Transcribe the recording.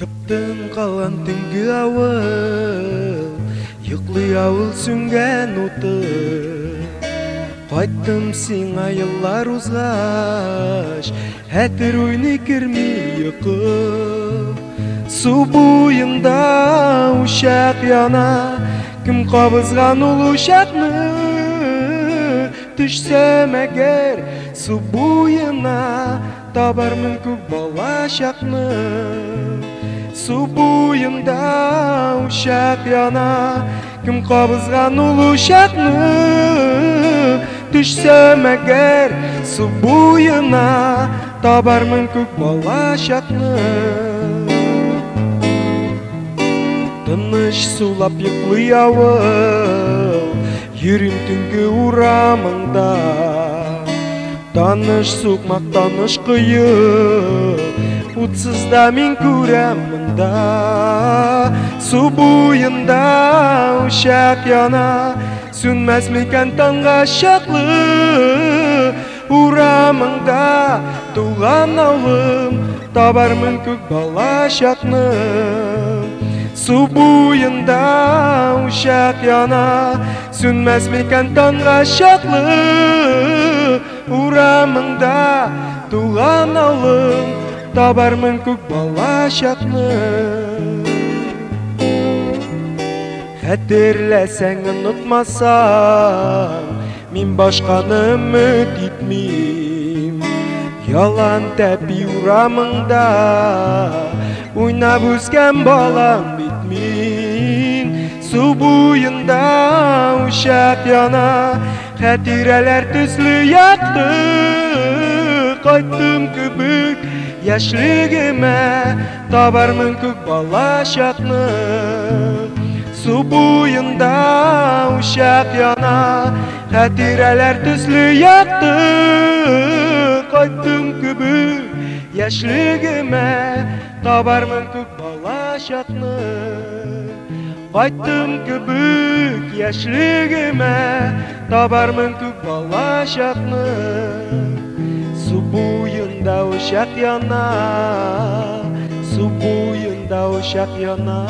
Таптың қалған түнгі ауыл, йықлый ауыл сүнген оты. Қайттым сен айыллар узғаш, әтір ойны кірмей йықы. Су бойында ушақ яна, кім қабызған ол ушақны. Түшсем әгер су бойына, табармын көк бала шақны. Су бойында ушақ яна, кім қабызған ол ушақны. Түшсем әгер су бойына, табармын көк бала шақны. Тыныш сулап йықлый ауыл, йөрим түнгі урамында. Таныш суқмақ, таныш қиып, утсызда мен көрем мұнда. Су бойында ушақ яна, сөнмәс мекен таңға шақлы. Урамында туған ауылым, табармын көк бала шақны. Су бойында ушақ яна, сөнмәс мекен таңға шақлы. Урамында туған ауылым, табармын көк бала шақны. Хәтерләсәң ұнытмасаң, мен башқаны үміт етмейм. Ялан тәпи урамында, ойнап өскен балам бетмен. Су бойында ушақ яна, хәтирәләр төсле яқты. Қайттым көбік яшьлегемә, табармын көк бала шақны. Су бойында ушақ яна, хәтирәләр төсле яқты. Қайттым көбік яшьлегемә, табармын көк бала шақны. Қайттым көбік яшьлегемә, табармын көк бала шақны. Су бойында ушақ яна, су бойында ушақ яна.